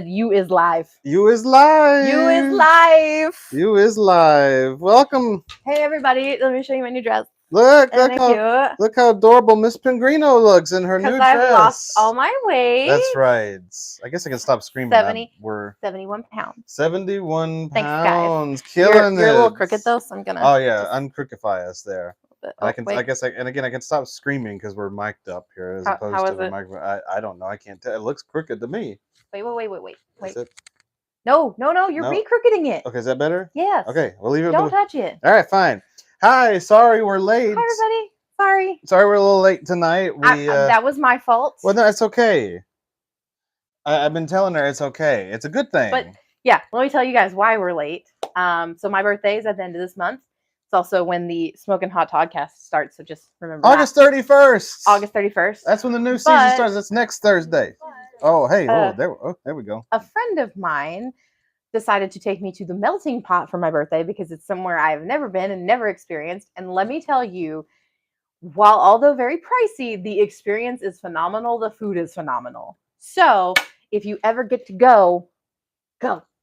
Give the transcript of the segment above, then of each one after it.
You is live. You is live. You is live. You is live. Welcome. Hey everybody, let me show you my new dress. Look Isn't how it look how adorable Miss Pengrino looks in her new Because dress. I've lost all my weight. That's right. I guess I can stop screaming. 71 pounds. 71 Thanks, pounds. guys. Killing You're it. a little crooked though, so I'm gonna. Oh yeah, uncrookify us there. And I guess I can stop screaming because we're mic'd up here as opposed how to is the it? microphone. I don't know. I can't tell. It looks crooked to me. Wait. Is it? No, you're No? re-crookeding it. Okay, is that better? Yes. Okay, we'll leave it. Don't touch it. All right, fine. Hi, sorry we're late. Hi everybody. Sorry. Sorry we're a little late tonight. That was my fault. Well, no, it's okay. I've been telling her it's okay. It's a good thing. But yeah, let me tell you guys why we're late. So my birthday is at the end of this month. It's also when the Smokin Hot Toddcast starts. So just remember August 31st. August 31st. That's when the new season starts. That's next Thursday. Oh, hey, there we go. A friend of mine decided to take me to the melting pot for my birthday because it's somewhere I've never been and never experienced. And let me tell you, while although very pricey, the experience is phenomenal. The food is phenomenal. So if you ever get to go.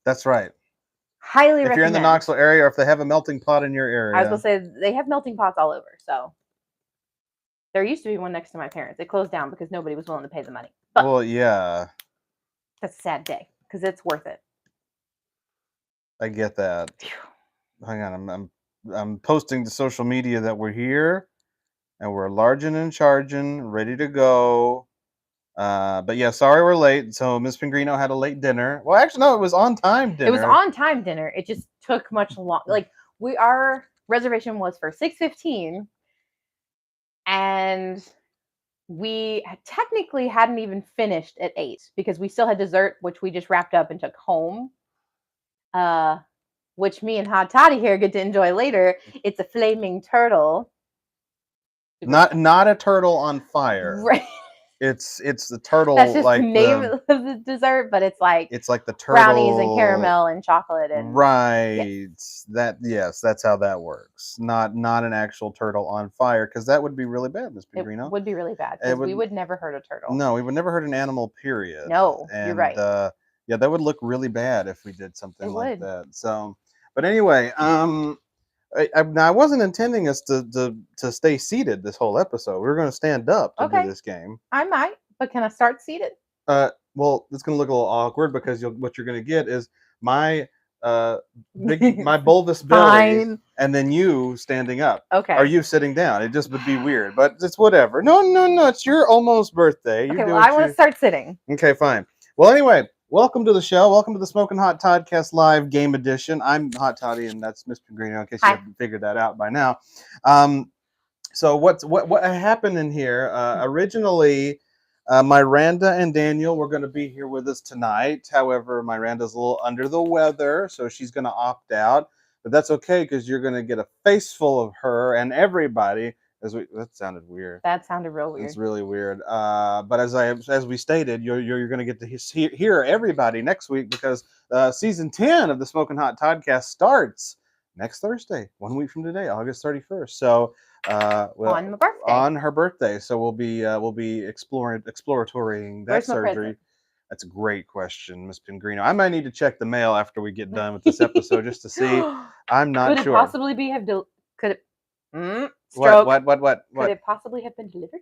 That's right. Highly recommend. If you're in the Knoxville area or if they have a melting pot in your area. I was going to say, they have melting pots all over. So there used to be one next to my parents. It closed down because nobody was willing to pay the money. But well, yeah. That's a sad day because it's worth it. I get that. Hang on, I'm posting to social media that we're here and we're larging and charging, ready to go. But yeah, sorry we're late. So Miss Pengrino had a late dinner. Well, actually, no, it was on time dinner. It was on time dinner. It just took much long. Like our reservation was for 6:15, and we technically hadn't even finished at 8 because we still had dessert, which we just wrapped up and took home. Which me and Hot Toddy here get to enjoy later. It's a flaming turtle. Not a turtle on fire. Right. It's the turtle. That's just like the name of the dessert, but it's like the turtle brownies and caramel and chocolate and right. Yes. That's how that works. Not an actual turtle on fire because that would be really bad, Miss Pengrino. It would be really bad because we would never hurt a turtle. No, we would never hurt an animal. Period. No, and, you're right. Yeah, that would look really bad if we did something like would. that. So, but anyway, I wasn't intending us to stay seated this whole episode. We were going to stand up to do this game. I might, but can I start seated? Well, it's going to look a little awkward because what you're going to get is my my bulbous belly, and then you standing up. Okay. Or you sitting down. It just would be weird, but it's whatever. No, it's your almost birthday. Okay, well, I want to start sitting. Okay, fine. Well, anyway. Welcome to the show. Welcome to the Smokin Hot Toddcast Live Game Edition. I'm Hot Toddy, and that's Miss Pengrino, in case you haven't figured that out by now. So what happened in here? Originally, Miranda and Daniel were going to be here with us tonight. However, Miranda's a little under the weather, so she's going to opt out. But that's okay because you're going to get a face full of her and everybody. That sounded weird. That sounded real weird. It's really weird. But as we stated, you're going to get to hear everybody next week because season 10 of the Smokin Hot Toddcast starts next Thursday, 1 week from today, August 31st. So on my birthday. On her birthday. So we'll be exploratorying that surgery. Present? That's a great question, Miss Pengrino. I might need to check the mail after we get done with this episode just to see. I'm not sure. Could it possibly be could it? What? Could it possibly have been delivered?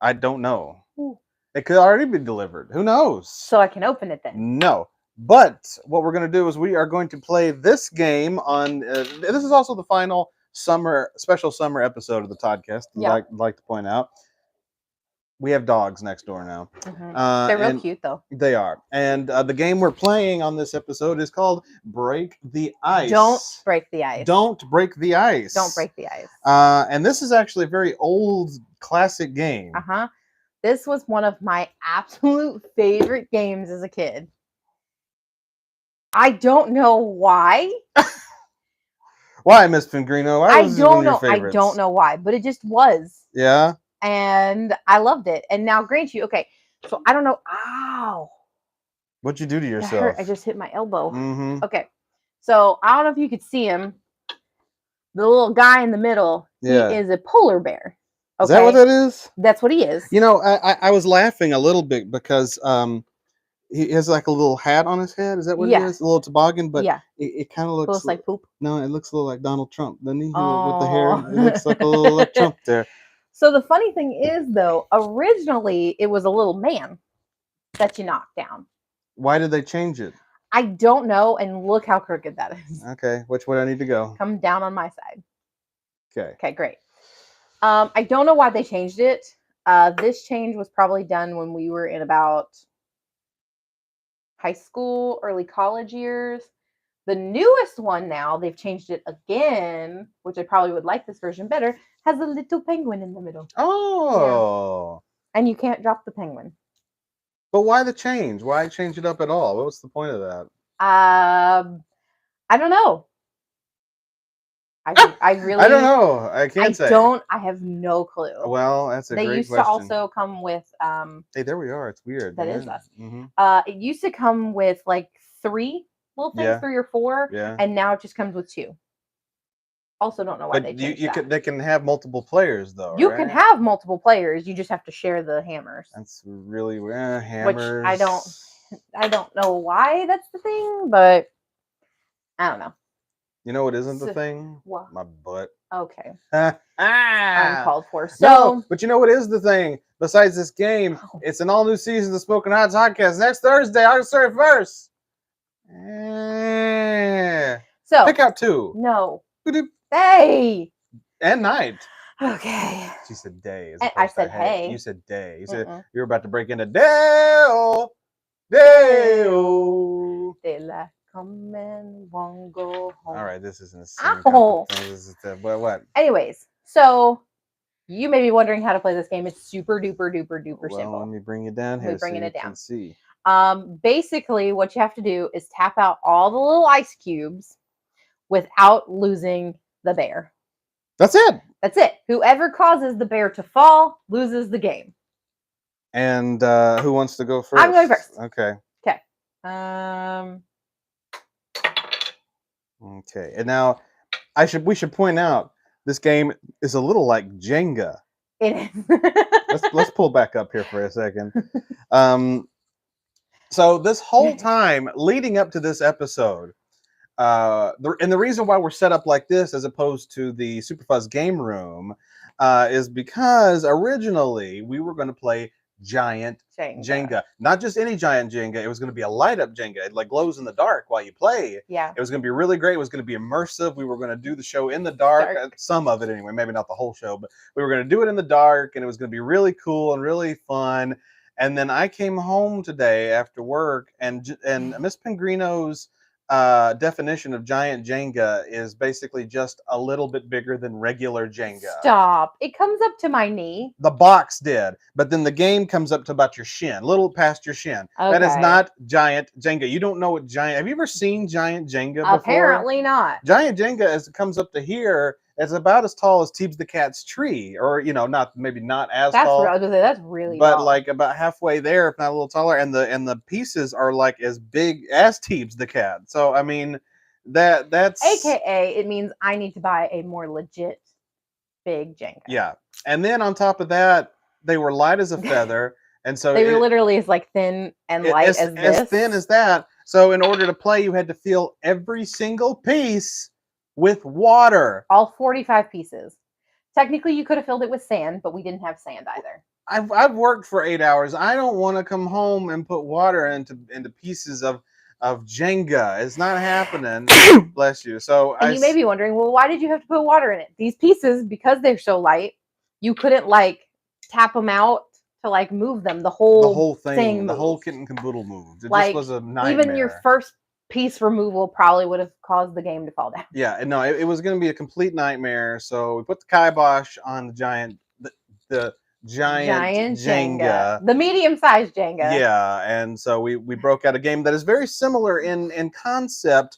I don't know. Ooh. It could already be delivered. Who knows? So I can open it then. No. But what we're going to do is we are going to play this game on... this is also the final special summer episode of the Toddcast. Yeah. I'd like to point out. We have dogs next door now. Mm-hmm. They're real cute, though. They are. And the game we're playing on this episode is called Break the Ice. Don't break the ice. Don't break the ice. Don't break the ice. And this is actually a very old, classic game. Uh-huh. This was one of my absolute favorite games as a kid. I don't know why. Why, Miss Pengrino? I don't know. I don't know why, but it just was. Yeah. And I loved it. And now, grant you, okay, so I don't know. Ow. What'd you do to yourself? That hurt. I just hit my elbow. Mm-hmm. Okay. So I don't know if you could see him. The little guy in the middle, he is a polar bear. Okay? Is that what that is? That's what he is. You know, I was laughing a little bit because he has like a little hat on his head. Is that what it Yeah. is? A little toboggan, but Yeah. it kind of It looks looks like poop. no, it looks a little like Donald Trump, doesn't he? With the hair, Oh. it looks like a little like Trump there. So the funny thing is, though, originally it was a little man that you knocked down. Why did they change it? I don't know, and look how crooked that is. Okay, which way I need to go? Come down on my side. Okay. Okay, great. I don't know why they changed it. This change was probably done when we were in about high school, early college years. The newest one now, they've changed it again, which I probably would like this version better, has a little penguin in the middle. Oh. And you can't drop the penguin. But why the change? Why change it up at all? What was the point of that? I don't know. I really I don't know. I can't say. I have no clue. Well, that's a They great used question. to also come with Hey, there we are. It's weird. that man. is us. Mm-hmm. It used to come with like 3 little things, Yeah. 3 or 4, Yeah. and now it just comes with 2. Also don't know why they But changed you that. can, they can have multiple players though. You right? can have multiple players, you just have to share the hammers. That's really hammers. Which I don't know why that's the thing, but I don't know. You know what isn't the thing? What? My butt. Okay. Ah. Uncalled for. So No, but you know what is the thing? Besides this game, it's an all new season of the Smokin Hot Toddcast next Thursday, August 31st. so pick out 2. No. Boop-doop. Hey. And night. Okay. She said day. I said hey. You said day. You said you were about to break into Dale. They like come and won't go home. All right, this isn't a singing Ow. competition. What? Anyways, so you may be wondering how to play this game. It's super duper duper duper Well, simple. let me bring it down here. We're bringing so it down. Can see. Basically, what you have to do is tap out all the little ice cubes without losing the bear. That's it. That's it. Whoever causes the bear to fall loses the game. And who wants to go first? I'm going first. Okay. Okay. Okay. And now, we should point out this game is a little like Jenga. It is. let's pull back up here for a second. So this whole time leading up to this episode, the reason why we're set up like this as opposed to the Super Fuzz game room is because originally we were going to play giant Jenga. Not just any giant Jenga. It was going to be a light up Jenga. It like glows in the dark while you play. Yeah. It was going to be really great. It was going to be immersive. We were going to do the show in the dark. Some of it anyway. Maybe not the whole show, but we were going to do it in the dark, and it was going to be really cool and really fun. And then I came home today after work, and Miss Pengrino's definition of giant Jenga is basically just a little bit bigger than regular Jenga. Stop. It comes up to my knee. The box did, but then the game comes up to about your shin, a little past your shin. Okay. That is not giant Jenga. You don't know what giant... Have you ever seen giant Jenga before? Apparently not. Giant Jenga, as it comes up to here, is about as tall as Teebs the cat's tree, or maybe not as tall. I was gonna say that's really but tall. Like about halfway there, if not a little taller. And the pieces are like as big as Teebs the cat. So I mean, that's AKA it means I need to buy a more legit big Jenga. Yeah, and then on top of that, they were light as a feather, and so they were literally as like thin and light as this. As thin as that. So in order to play, you had to fill every single piece with water. All 45 pieces. Technically, you could have filled it with sand, but we didn't have sand either. I've worked for 8 hours. I don't want to come home and put water into pieces of Jenga. It's not happening. Bless you. So you may be wondering, well, why did you have to put water in it? These pieces, because they're so light, you couldn't like tap them out to like move them. The whole thing the whole kit and caboodle moved. It like, just was a nightmare. Even your first piece removal probably would have caused the game to fall down. Yeah, no, it was going to be a complete nightmare. So we put the kibosh on the giant Jenga. The medium-sized Jenga. Yeah, and so we broke out a game that is very similar in concept,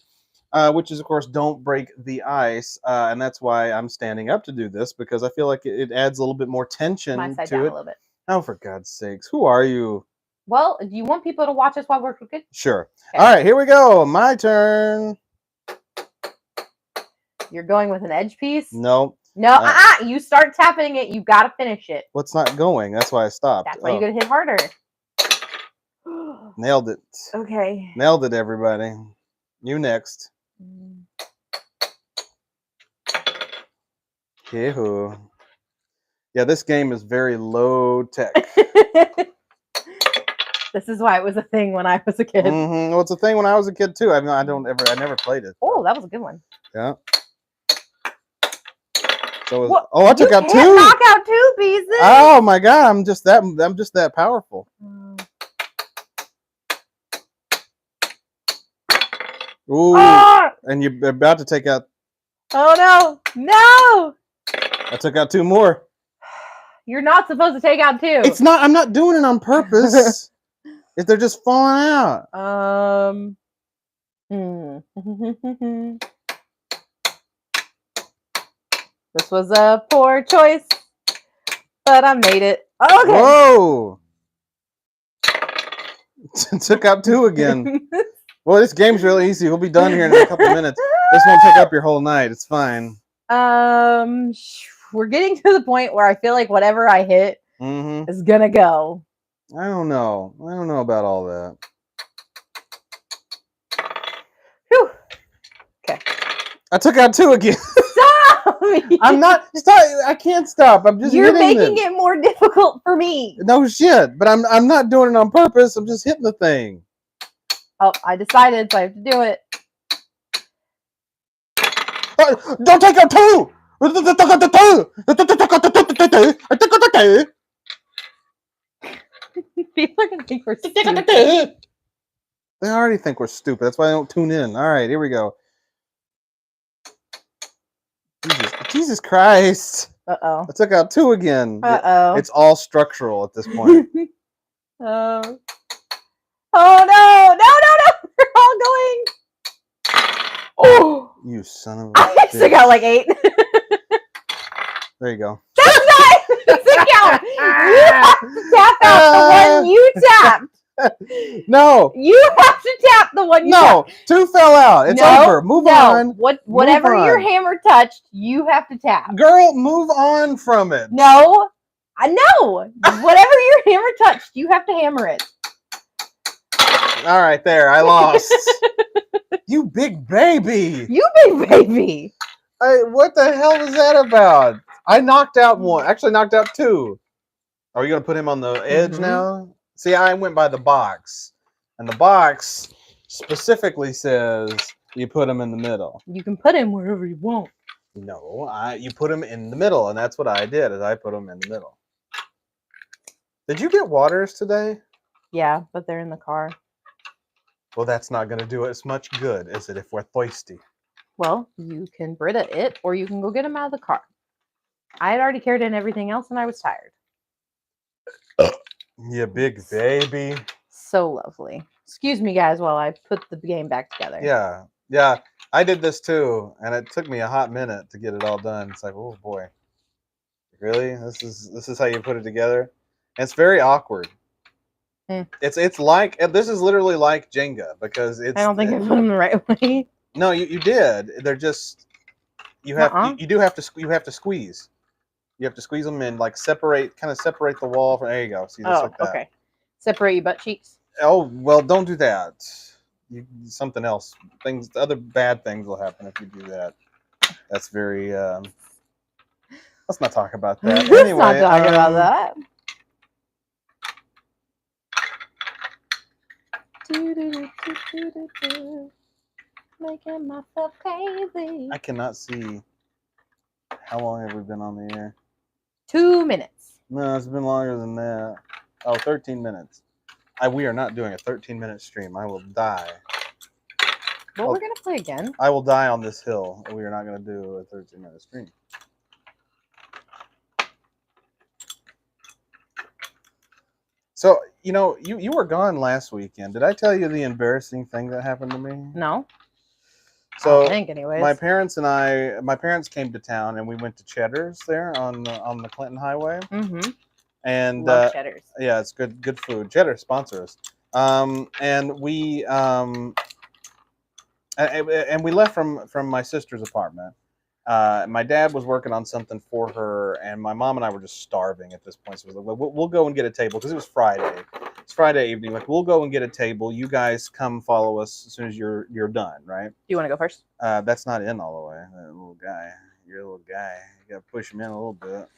which is, of course, don't break the ice. And that's why I'm standing up to do this, because I feel like it adds a little bit more tension My side to down it. A little bit. Oh, for God's sakes. Who are you? Well, do you want people to watch us while we're cooking? Sure. Okay. All right, here we go. My turn. You're going with an edge piece? No. No, you start tapping it. You got to finish it. Well, it's not going. That's why I stopped. That's why you got to hit harder. Nailed it. Okay. Nailed it, everybody. You next. Yahoo. Yeah, this game is very low tech. This is why it was a thing when I was a kid. Mm-hmm. Well, it's a thing when I was a kid too. I never played it. Oh, that was a good one. Yeah. So What? I took out two. Knock out 2 pieces. Oh my god, I'm just that powerful. Ooh, and you're about to take out. Oh no! I took out 2 more. You're not supposed to take out 2. It's not. I'm not doing it on purpose. If they're just falling out. This was a poor choice, but I made it. Okay. Whoa! Took out 2 again. Well, this game's really easy. We'll be done here in a couple minutes. This won't take up your whole night. It's fine. We're getting to the point where I feel like whatever I hit is gonna go. I don't know. I don't know about all that. Whew. Okay. I took out 2 again. Stop! I'm not. Stop! I can't stop. I'm just. You're making it more difficult for me. No shit. But I'm not doing it on purpose. I'm just hitting the thing. Oh, I decided, so I have to do it. Don't take out 2. People are gonna think we're stupid. They already think we're stupid. That's why they don't tune in. All right, here we go. Jesus Christ. Uh-oh. I took out 2 again. Uh-oh. It's all structural at this point. Oh. Oh, no. No. We're all going. Oh. You son of a I still got like 8. There you go. That's not the count. You have to tap out the one you tapped. No. You have to tap the one you tapped. 2 fell out. It's over. Move on. Whatever your hammer touched, you have to tap. Girl, move on from it. No. I know. Whatever your hammer touched, you have to hammer it. All right, there. I lost. You big baby. You big baby. What the hell was that about? I knocked out 1. Actually, knocked out 2. Are you going to put him on the edge now? See, I went by the box. And the box specifically says you put him in the middle. You can put him wherever you want. No, you put him in the middle. And that's what I did, is I put him in the middle. Did you get waters today? Yeah, but they're in the car. Well, that's not going to do us much good, is it, if we're thirsty? Well, you can Brita it, or you can go get them out of the car. I had already carried in everything else, and I was tired. You big baby. So lovely. Excuse me, guys, while I put the game back together. Yeah. I did this too, and it took me a hot minute to get it all done. It's like, oh boy, really? This is how you put it together? And it's very awkward. It's like, this is literally like Jenga, because it's. I don't think I put them the right way. No, you did. They're just, you have you have to squeeze. You have to squeeze them in, like separate the wall from. There you go. See, just like that. Okay. Separate your butt cheeks. Oh well, don't do that. Something else. Other bad things will happen if you do that. That's very. Let's not talk about that. Let's Anyway, not talk about that. Making myself crazy. I cannot see. How long have we been on the air? 2 minutes. No, it's been longer than that. Oh, 13 minutes. We are not doing a 13-minute stream. I will die. Well, we're going to play again. I will die on this hill. We are not going to do a 13-minute stream. So, you were gone last weekend. Did I tell you the embarrassing thing that happened to me? No. So, I don't think anyways. my parents came to town, and we went to Cheddar's there on the Clinton Highway. Mm-hmm. And love Cheddar's. Yeah, it's good food. Cheddar sponsors. And we we left from my sister's apartment. My dad was working on something for her, and my mom and I were just starving at this point. So we was like, we'll go and get a table, because it was Friday. It's Friday evening. Like, we'll go and get a table. You guys come follow us as soon as you're done, right? Do you want to go first? That's not in all the way. That little guy. You're a little guy. You gotta push him in a little bit.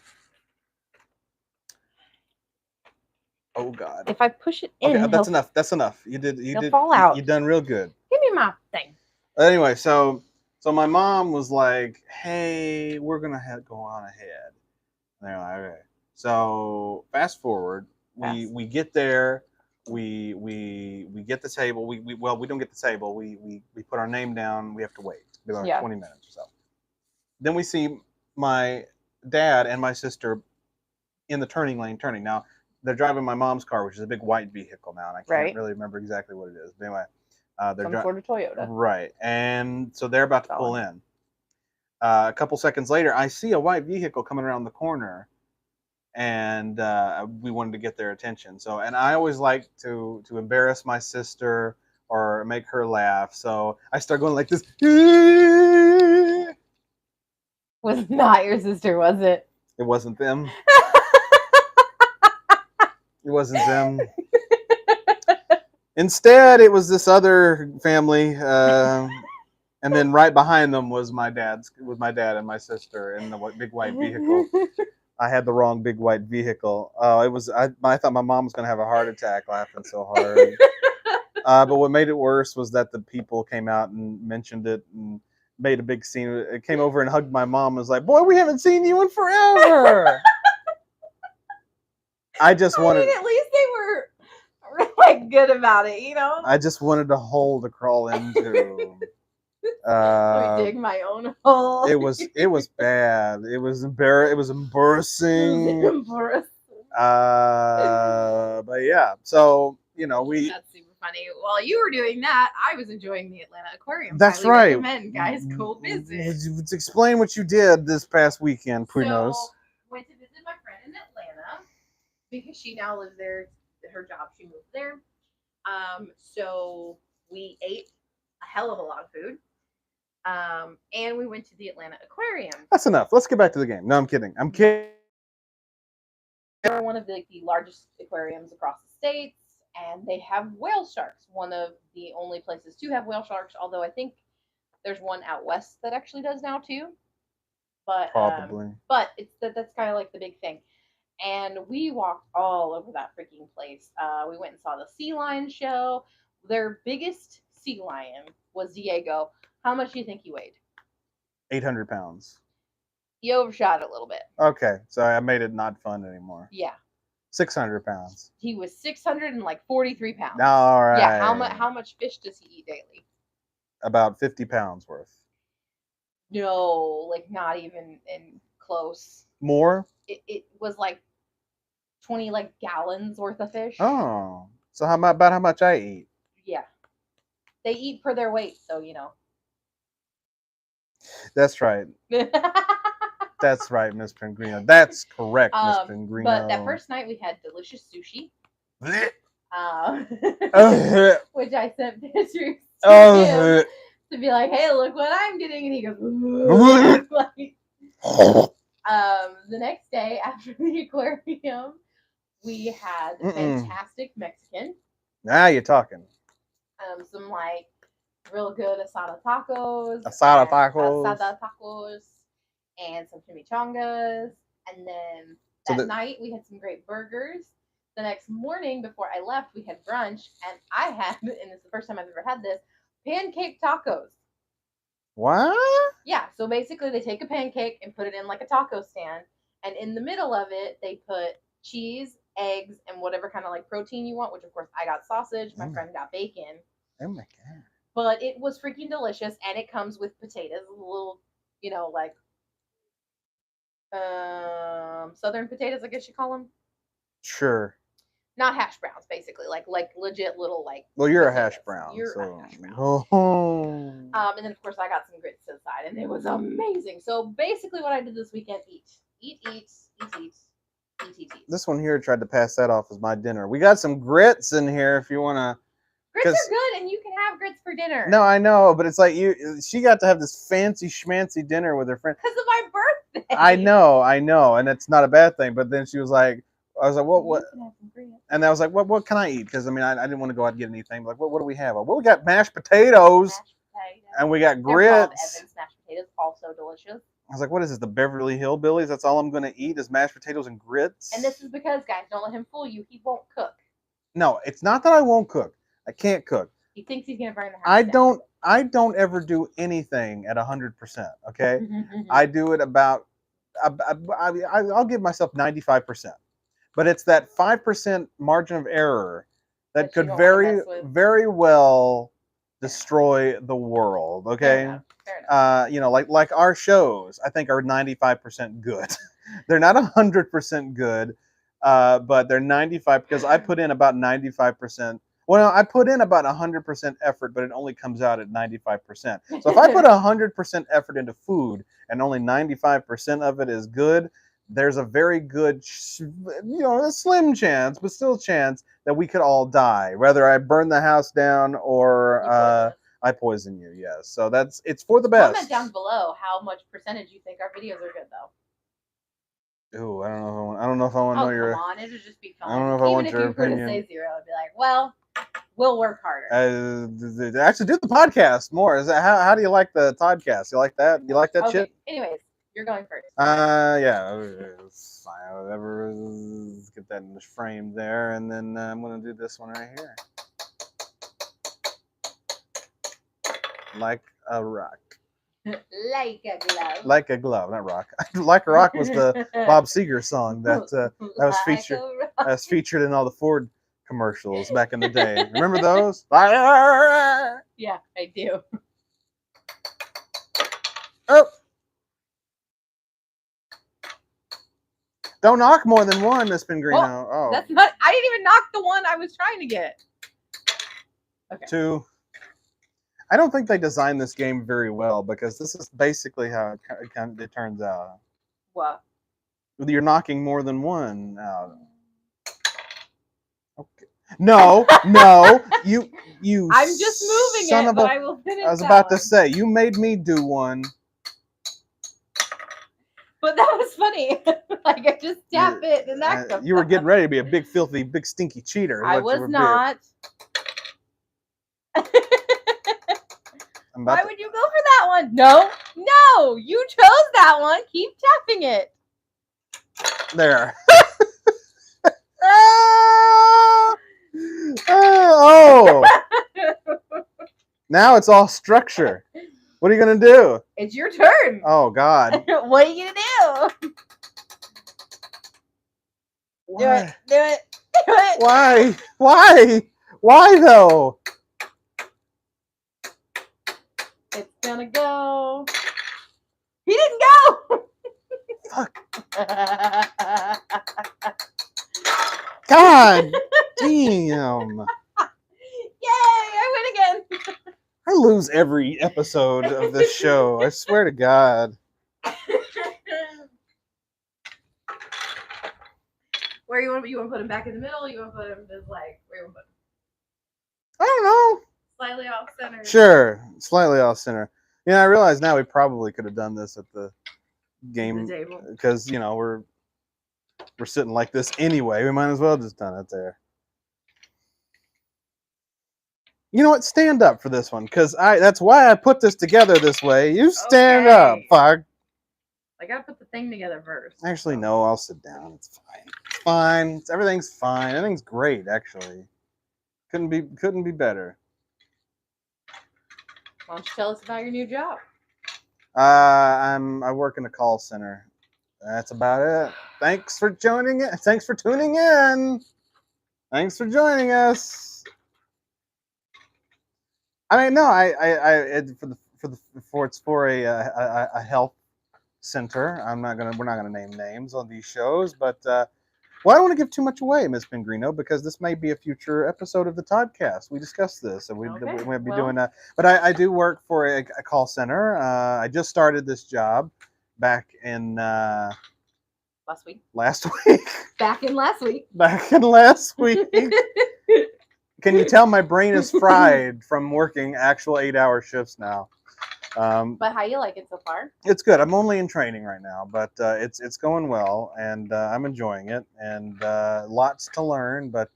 Oh God. If I push it in, Okay, that's enough. That's enough. You fall out. You done real good. Give me my thing. Anyway, so my mom was like, "Hey, we're gonna go on ahead." And they're like, "Okay." So fast forward, we get there, we get the table. We don't get the table. We put our name down. We have to wait. Be like 20 minutes or so. Then we see my dad and my sister in the turning lane turning. Now they're driving my mom's car, which is a big white vehicle now, and I can't really remember exactly what it is. But anyway, they're some sort of Toyota. Right, and so they're about to pull in. A couple seconds later, I see a white vehicle coming around the corner, and we wanted to get their attention. So, and I always like to embarrass my sister or make her laugh. So I start going like this. Was not your sister, was it? It wasn't them. It wasn't them. Instead, it was this other family, and then right behind them was my dad and my sister in the big white vehicle. I had the wrong big white vehicle. It was. I thought my mom was gonna have a heart attack laughing so hard. But what made it worse was that the people came out and mentioned it and made a big scene. It came over and hugged my mom. And was like, "Boy, we haven't seen you in forever." I mean, at least they were like good about it, you know. I just wanted a hole to crawl into. Let me dig my own hole. It was bad. It was embarrassing. But yeah, so That's super funny. While you were doing that, I was enjoying the Atlanta Aquarium. That's right. Recommend, guys. Cool visit. Explain what you did this past weekend, Prinos. So, went to visit my friend in Atlanta because she now lives there. Her job, she moved there. So we ate a hell of a lot of food. And we went to the Atlanta Aquarium. That's enough. Let's get back to the game. No, I'm kidding. They're one of the largest aquariums across the states, and they have whale sharks. One of the only places to have whale sharks, although I think there's one out west that actually does now too. But probably. But that's kind of like the big thing. And we walked all over that freaking place. We went and saw the sea lion show. Their biggest sea lion was Diego. How much do you think he weighed? 800 pounds. He overshot it a little bit. Okay, so I made it not fun anymore. Yeah. 600 pounds. He was 643 pounds. All right. Yeah. How much fish does he eat daily? About 50 pounds worth. No, like not even in close. More? It was like 20 gallons worth of fish. Oh, so about how much I eat? Yeah. They eat per their weight, so you know. That's right. That's right, Miss Pengrino. That's correct, Miss Pengrino. But that first night we had delicious sushi. Which I sent pictures to him to be like, "Hey, look what I'm getting," and he goes, the next day after the aquarium, we had fantastic Mexican. Now you're talking. Some real good asada tacos. Asada tacos. And some chimichangas. And then that night we had some great burgers. The next morning before I left, we had brunch. And I had, and it's the first time I've ever had this, pancake tacos. What? Yeah, so basically they take a pancake and put it in a taco stand. And in the middle of it, they put cheese, eggs, and whatever kind of protein you want, which of course I got sausage. My friend got bacon. Oh my God. But it was freaking delicious, and it comes with potatoes, a little, southern potatoes, I guess you call them. Sure. Not hash browns, basically, like legit little Well, you're potatoes. a hash brown. You're so. a hash brown. Oh. And then of course I got some grits to the side, and it was amazing. So basically, what I did this weekend: eat. This one here tried to pass that off as my dinner. We got some grits in here if you want to. Grits are good, and you can have grits for dinner. No, I know, but it's like she got to have this fancy schmancy dinner with her friend. Because of my birthday. I know, and it's not a bad thing. But then she was like, I was like, what? You can have some grits. And I was like, what can I eat? Because I mean, I didn't want to go out and get anything. Like, what do we have? Well, we got mashed potatoes, and we got They're grits. Bob Evans mashed potatoes, also delicious. I was like, what is this? The Beverly Hillbillies? That's all I'm going to eat is mashed potatoes and grits. And this is because, guys, don't let him fool you. He won't cook. No, it's not that I won't cook. I can't cook. He thinks he's gonna burn the house down. I don't ever do anything at 100%. Okay, I do it about. I'll give myself 95%, but it's that 5% margin of error that could very well destroy the world. Okay, Fair enough. like our shows, I think are 95% good. They're not 100% good, but they're 95 because I put in about 95%. Well, I put in about 100% effort, but it only comes out at 95%. So if I put 100% effort into food and only 95% of it is good, there's a very good, a slim chance, but still chance that we could all die, whether I burn the house down or I poison you. Yes, so it's for the best. Comment down below how much percentage you think our videos are good, though. Ooh, I don't know if I want to know your. Come on, it'll just be fun. I don't know if I want your opinion. Even if you were to say 0, I'd be like, well, we'll work harder. Actually, do the podcast more. Is that how do you like the Toddcast? You like that? You like that shit? Anyways, you're going first. Yeah, it's fine. Whatever. Let's get that in the frame there, and then I'm gonna do this one right here, like a rock. Like a glove. Like a glove, not rock. Like a rock was the Bob Seger song that was featured in all the Ford commercials back in the day. Remember those? Yeah, I do. Oh. Don't knock more than one, Miss Pengrino. Oh. That's not. I didn't even knock the one I was trying to get. Okay. 2. I don't think they designed this game very well because this is basically how it turns out. What? You're knocking more than one out. Okay. No, you. I'm just moving it, but I will finish. I was about to say you made me do one. But that was funny. Like I just tap it and that comes. You were getting ready to be a big, filthy, big, stinky cheater. I was not. Why would you go for that one? No, you chose that one. Keep tapping it. There. Oh. Now it's all structure. What are you going to do? It's your turn. Oh, God. What are you going to do? Why? Do it. Why, though? It's gonna go. He didn't go. Fuck. God damn. Yay! I win again. I lose every episode of this show. I swear to God. Where you want to put him back in the middle? You want to put him just like where you want to put him? I don't know. Slightly off center. Sure, slightly off center. I realize now we probably could have done this at the game because we're sitting like this anyway. We might as well just done it there. You know what? Stand up for this one because that's why I put this together this way. You stand up, fuck. I gotta put the thing together first. Actually, no. I'll sit down. It's fine. It's fine. Everything's fine. Everything's great. Actually, couldn't be better. Why don't you tell us about your new job? I work in a call center. That's about it. Thanks for joining it. Thanks for tuning in. Thanks for joining us. I mean, no, it's for a health center. We're not gonna name names on these shows, but well, I don't want to give too much away, Ms. Pengrino, because this may be a future episode of the Toddcast. We discussed this, and we might be doing that. But I do work for a call center. I just started this job back in last week. Back in last week. Can you tell my brain is fried from working actual 8-hour shifts now? But how you like it so far? It's good. I'm only in training right now, but it's going well, and I'm enjoying it, and lots to learn. But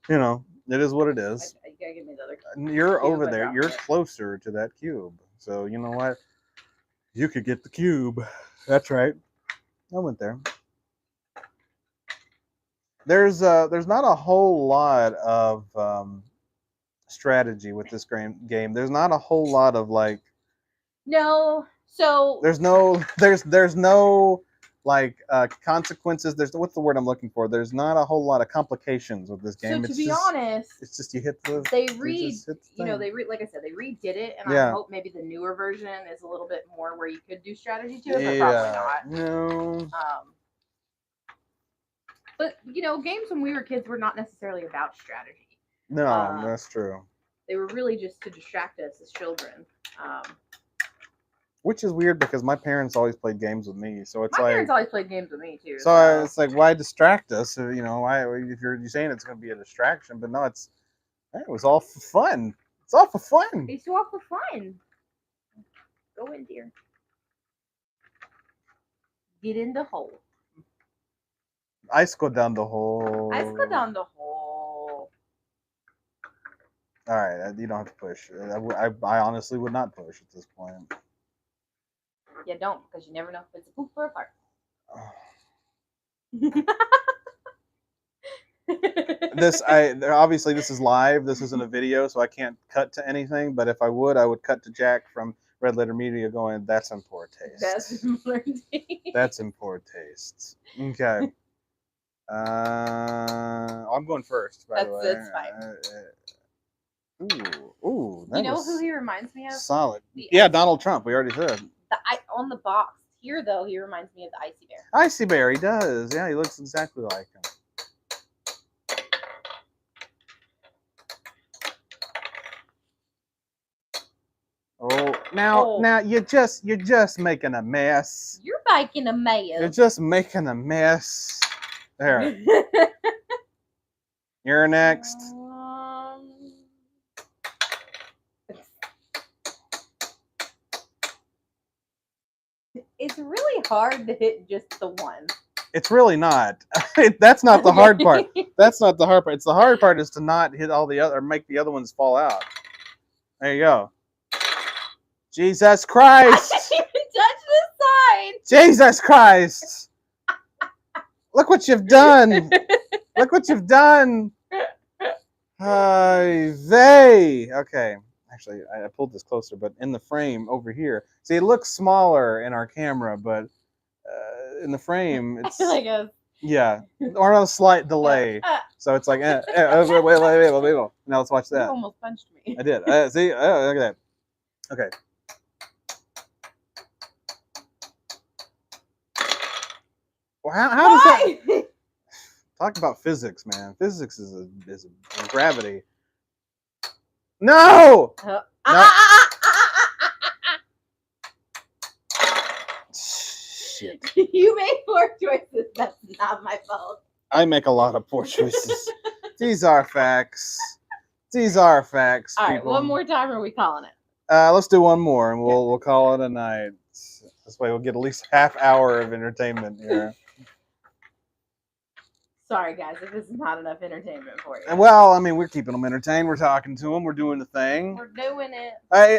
you know, it is what it is. You gotta give me the other. You're cube. over I there. dropped You're it. closer to that cube, so you know what? You could get the cube. That's right. I went there. There's not a whole lot of strategy with this game. There's not a whole lot of like. No. So There's no like consequences. There's what's the word I'm looking for? There's not a whole lot of complications with this game. So to be honest, it's just you hit the. they just hit the you know, thing. like I said, they redid it, and Yeah. I hope maybe the newer version is a little bit more where you could do strategy to it, but probably not. No. But you know, games when we were kids were not necessarily about strategy. No, that's true. They were really just to distract us as children. Which is weird because my parents always played games with me, so it's my like parents always played games with me too. So it's like, why distract us? You know, why if you're saying it's going to be a distraction, but no, it was all for fun. It's all for fun. It's all for fun. Go in, dear. Get in the hole. Ice go down the hole. Ice go down the hole. All right, you don't have to push. I honestly would not push at this point. You don't, because you never know if it's a poop or a fart. Obviously this is live. This isn't a video, so I can't cut to anything. But if I would cut to Jack from Red Letter Media going, "That's in poor taste. That's in poor taste. That's in poor taste." Okay. I'm going first. By the way, that's fine. Ooh. You know who he reminds me of? Solid. Yeah, Donald Trump. We already said. On the box here, though, he reminds me of the Icy Bear. Icy Bear, he does. Yeah, he looks exactly like him. Oh, now you're just making a mess. You're making a mess. You're just making a mess. There. You're next. It's really hard to hit just the one. It's really not. That's not the hard part. That's not the hard part. It's the hard part is to not hit all the other, or make the other ones fall out. There you go. Jesus Christ! I didn't even touch the side. Jesus Christ! Look what you've done. Look what you've done. Okay. Actually, I pulled this closer, but in the frame over here. See, it looks smaller in our camera, but in the frame, it's like a... Yeah, or a slight delay. So it's like, wait. Now let's watch that. You almost punched me. I did. See, look at that. Okay. Well, how does that? Talk about physics, man. Physics is a gravity. No. Shit. You made poor choices. That's not my fault. I make a lot of poor choices. These are facts. These are facts. All right, people. one more time, or are we calling it? Let's do one more, and we'll call it a night. This way, we'll get at least half hour of entertainment here. Sorry, guys, if this is not enough entertainment for you. Well, I mean, we're keeping them entertained. We're talking to them. We're doing the thing. We're doing it.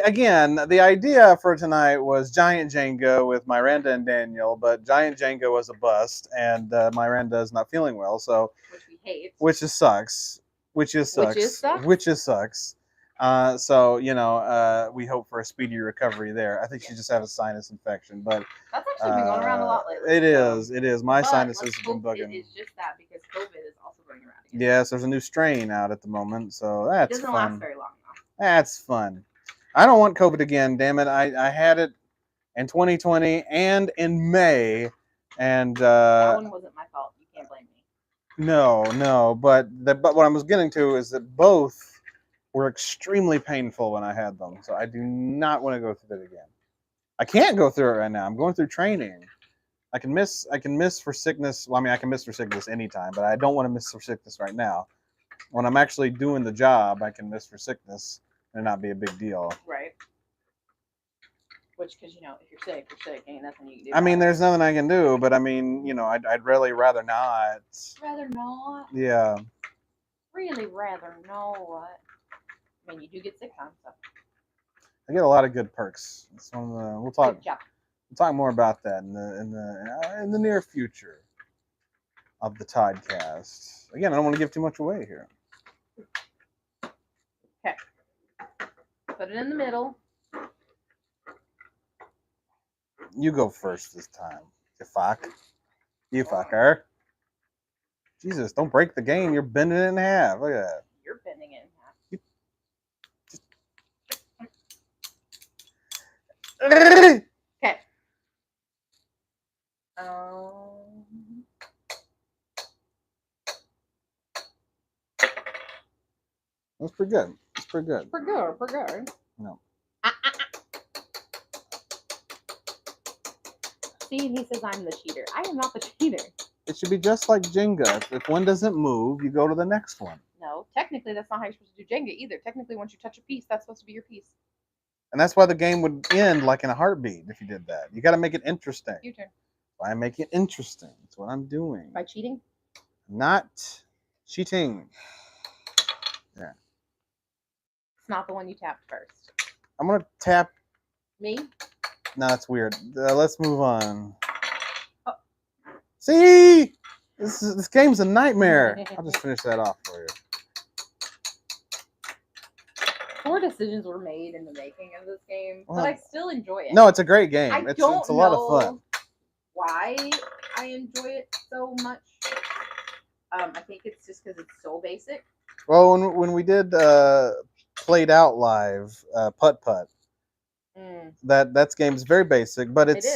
Again, the idea for tonight was Giant Jenga with Miranda and Daniel, but Giant Jenga was a bust, and Miranda is not feeling well, so which we hate. Which sucks. So you know, we hope for a speedy recovery there. I think she just had a sinus infection, but that's actually been going around a lot lately. It is. My sinuses have been bugging. It's just that because COVID is also going around again. Yes, there's a new strain out at the moment, so that's fun. It doesn't last very long though. That's fun. I don't want COVID again. Damn it! I had it in 2020 and in May, and that one wasn't my fault. You can't blame me. No, but what I was getting to is that both were extremely painful when I had them, so I do not want to go through that again. I can't go through it right now. I'm going through training. I can miss for sickness. Well, I mean, I can miss for sickness anytime, but I don't want to miss for sickness right now. When I'm actually doing the job, I can miss for sickness and not be a big deal. Right. Which, because if you're sick, ain't nothing you can do. I mean, about it. there's nothing I can do, but I mean, I'd really rather not. Rather not. Yeah. Really rather not. I mean, you do get sick time, so. I get a lot of good perks. It's one of the, we'll talk. Good job. We'll talk more about that in the near future of the Toddcast. Again, I don't want to give too much away here. Okay. Put it in the middle. You go first this time. You fuck. You fucker. Jesus, don't break the game. You're bending it in half. Look at that. You're bending it in half. Okay. That's pretty good. It's pretty good. Pretty good. Pretty good. No. See, he says I'm the cheater. I am not the cheater. It should be just like Jenga. If one doesn't move, you go to the next one. No, technically that's not how you're supposed to do Jenga either. Technically, once you touch a piece, that's supposed to be your piece. And that's why the game would end like in a heartbeat if you did that. You got to make it interesting. Your turn. Why make it interesting? That's what I'm doing. By cheating? Not cheating. Yeah. It's not the one you tapped first. I'm going to tap. Me? No, that's weird. Let's move on. Oh. See? This game's a nightmare. I'll just finish that off for you. Poor decisions were made in the making of this game, but I still enjoy it. No, it's a great game. It's a lot of fun. Why I enjoy it so much. I think it's just because it's so basic. Well, when we did Played Out Live, Putt Putt, that game is very basic, but it's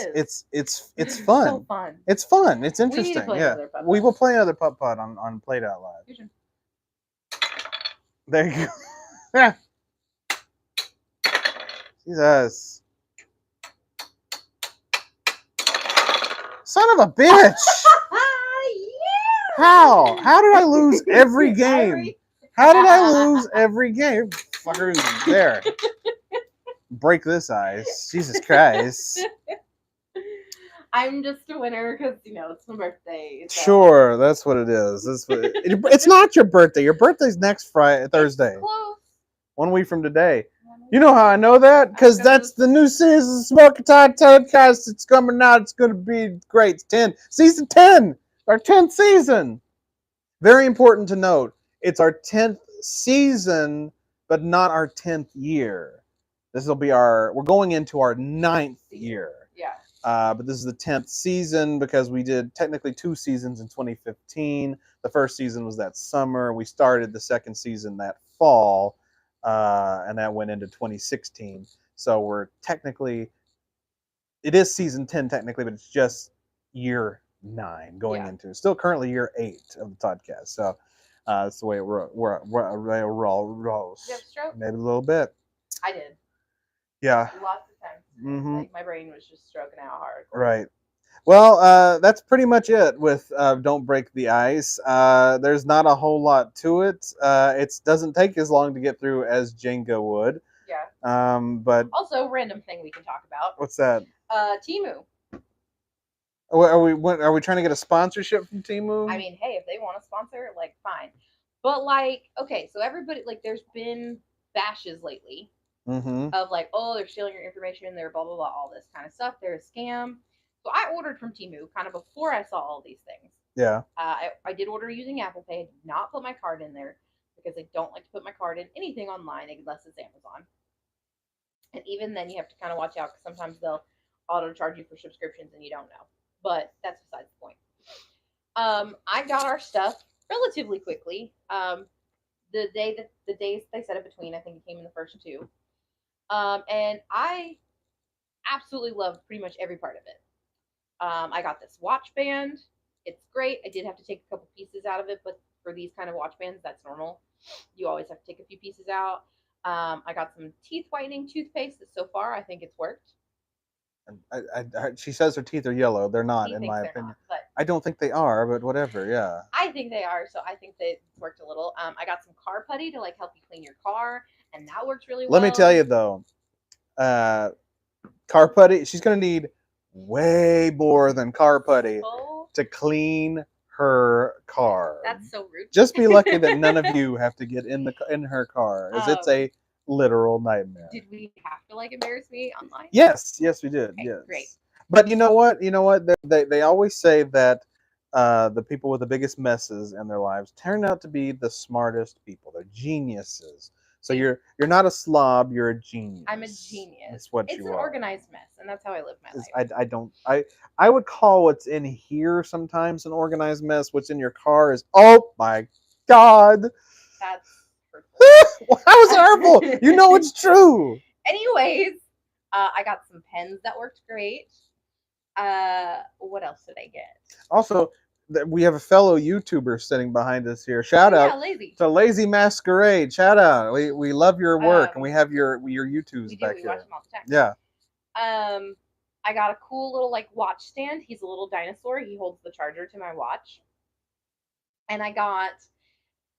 fun. So fun. It's fun. It's interesting. We need to play yeah, another Putt we Putt. will play another Putt Putt on Played Out Live. There you go. Jesus. Son of a bitch! Yeah. How did I lose every game? How did I lose every game? Fuckers there. Break this ice. Jesus Christ. I'm just a winner because, it's my birthday. So. Sure, that's what it is. It's not your birthday. Your birthday's next Thursday. It's close. 1 week from today. You know how I know that? Because that's the new season of Smokin Hot Toddcast. It's coming out. It's going to be great. It's 10. Season 10. Our 10th season. Very important to note. It's our 10th season, but not our 10th year. This will be we're going into our 9th year. Yeah. But this is the 10th season because we did technically 2 seasons in 2015. The first season was that summer. We started the second season that fall. And that went into 2016. So we're technically, it is season 10 technically, but it's just year 9 going into. Still currently year 8 of the podcast. So that's the way it rolls. Did you have a stroke? Maybe a little bit. I did. Yeah. Lots of times. Mm-hmm. Like my brain was just stroking out hard. Right. Well, that's pretty much it with Don't Break the Ice. There's not a whole lot to it. It doesn't take as long to get through as Jenga would. Yeah. But also, random thing we can talk about. What's that? Temu. Are we trying to get a sponsorship from Temu? I mean, hey, if they want to sponsor, fine. But okay, so everybody there's been bashes lately of they're stealing your information, they're blah blah blah, all this kind of stuff. They're a scam. So I ordered from Temu kind of before I saw all these things. Yeah. I did order using Apple Pay. I did not put my card in there because I don't like to put my card in anything online unless it's Amazon. And even then, you have to kind of watch out because sometimes they'll auto charge you for subscriptions and you don't know. But that's besides the point. I got our stuff relatively quickly. The days they set it between, I think it came in the first 2. And I absolutely loved pretty much every part of it. I got this watch band. It's great. I did have to take a couple pieces out of it, but for these kind of watch bands, that's normal. You always have to take a few pieces out. I got some teeth whitening toothpaste that so far I think it's worked. She says her teeth are yellow. They're not, in my opinion. Not, I don't think they are, but whatever. Yeah. I think they are, so I think they worked a little. I got some car putty to help you clean your car, and that works really well. Let me tell you though, car putty. She's gonna need way more than car putty Oh, to clean her car. that's so rude. Just be lucky that none of you have to get in her car, as it's a literal nightmare. Did we have to like embarrass me online? Yes, we did. Okay, yes, great. But you know what? They always say that the people with the biggest messes in their lives turn out to be the smartest people. They're geniuses. So you're not a slob. You're a genius. I'm a genius. That's what it's you an are. organized mess, and that's how I live my life. I would call what's in here sometimes an organized mess. What's in your car is, oh my god. That's hurtful. How is it hurtful? You know it's true. Anyways, I got some pens that worked great. What else did I get? Also, we have a fellow YouTuber sitting behind us here. Shout out Lazy. to Lazy Masquerade. Shout out. We love your work, and we have your YouTubes back we here. watch them all the time. Yeah. I got a cool little like watch stand. He's a little dinosaur. He holds the charger to my watch. And I got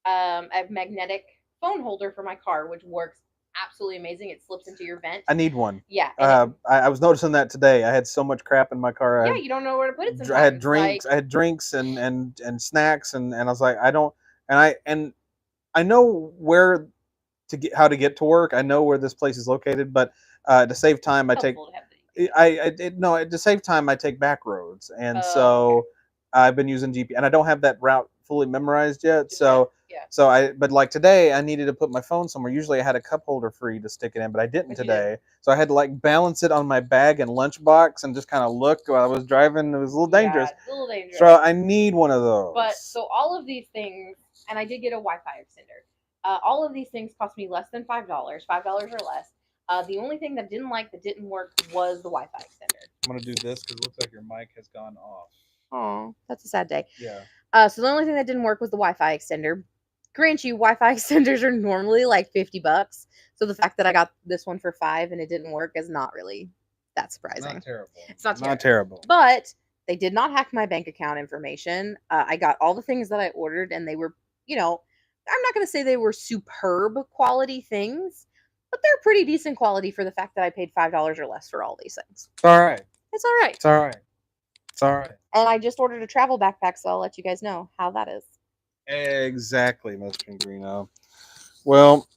a magnetic phone holder for my car, which works absolutely amazing. It slips into your vent. I need one. Yeah. I was noticing that today. I had so much crap in my car. You don't know where to put it sometimes. I had drinks. I had drinks and snacks, and I was like, I don't. And I know where to get, how to get to work. I know where this place is located, but to save time, I take. To save time, I take back roads, and so I've been using GPS, and I don't have that route fully memorized yet. But like today, I needed to put my phone somewhere. Usually, I had a cup holder free to stick it in, but I didn't today. So I had to like balance it on my bag and lunchbox, and just kind of look while I was driving. It was a little dangerous. It's a little dangerous. So I need one of those. But so all of these things, and I did get a Wi-Fi extender. All of these things cost me less than $5, $5 or less. The only thing that didn't work was the Wi-Fi extender. I'm gonna do this because it looks like your mic has gone off. Oh, that's a sad day. Yeah. So the only thing that didn't work was the Wi-Fi extender. Grant you, Wi-Fi extenders are normally like $50. So the fact that I got this one for $5 and it didn't work is not really that surprising. Not terrible. It's not terrible. But they did not hack my bank account information. I got all the things that I ordered, and they were, I'm not going to say they were superb quality things, but they're pretty decent quality for the fact that I paid $5 or less for all these things. It's all right. It's all right. It's all right. It's all right. And I just ordered a travel backpack, so I'll let you guys know how that is. Exactly, Ms. Pengrino. Well,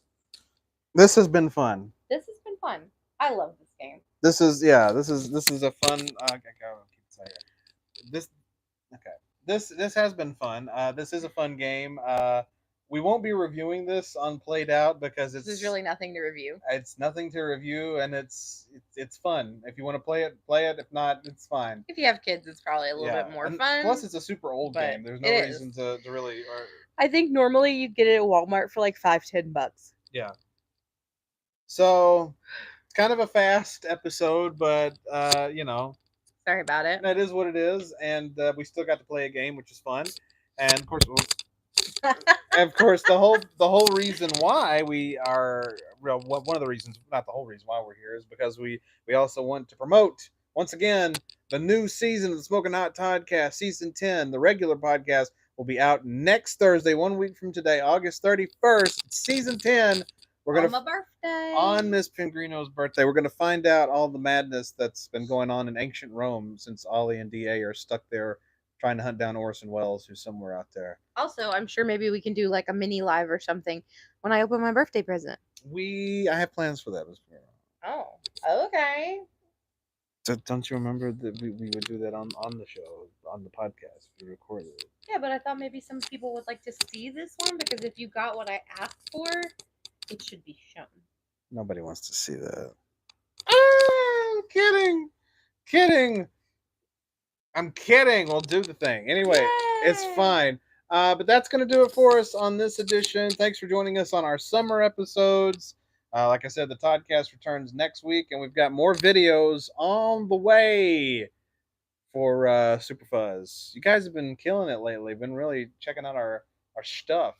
this has been fun. This has been fun. I love this game. This is a fun. This has been fun. This is a fun game. We won't be reviewing this on Played Out because there's really nothing to review. It's nothing to review, and it's fun. If you want to play it, play it. If not, it's fine. If you have kids, it's probably a little bit more fun. Plus, it's a super old game. There's no reason to really. I think normally you get it at Walmart for like $5-10. Yeah. So it's kind of a fast episode, but sorry about it. That is what it is, and we still got to play a game, which is fun, and of course. the whole reason why we are one of the reasons, not the whole reason why we're here, is because we also want to promote once again the new season of the Smokin Hot Toddcast, season 10. The regular podcast will be out next Thursday, 1 week from today, August 31st. Season 10. We're gonna on my birthday, on Miss Pengrino's birthday. We're gonna find out all the madness that's been going on in ancient Rome since Ollie and Da are stuck there trying to hunt down Orson Welles, who's somewhere out there. Also, I'm sure maybe we can do like a mini live or something when I open my birthday present. I have plans for that. Oh, okay. So don't you remember that we would do that on the show, on the podcast? We recorded it. Yeah, but I thought maybe some people would like to see this one, because if you got what I asked for, it should be shown. Nobody wants to see that. Oh, kidding. I'm kidding. We'll do the thing. Anyway, Yay! It's fine. But that's going to do it for us on this edition. Thanks for joining us on our summer episodes. Like I said, the Toddcast returns next week, and we've got more videos on the way for Super Fuzz. You guys have been killing it lately. Been really checking out our stuff.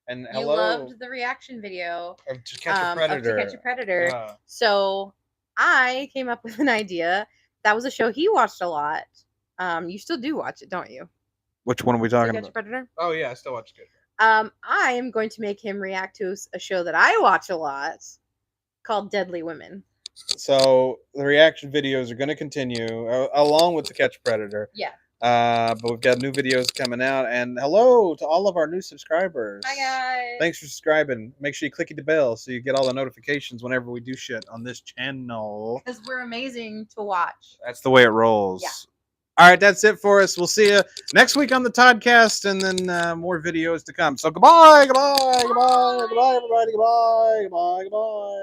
And you loved the reaction video of To Catch a Predator. So I came up with an idea. That was a show he watched a lot. You still do watch it, don't you? Which one are we talking about? Predator? Oh yeah, I still watch it. I am going to make him react to a show that I watch a lot called Deadly Women. So the reaction videos are going to continue along with the Catch Predator. Yeah. But we've got new videos coming out. And hello to all of our new subscribers. Hi, guys. Thanks for subscribing. Make sure you click the bell so you get all the notifications whenever we do shit on this channel. Because we're amazing to watch. That's the way it rolls. Yeah. All right, that's it for us. We'll see you next week on the Toddcast, and then more videos to come. So goodbye, goodbye, goodbye, goodbye, everybody. Goodbye, goodbye, goodbye.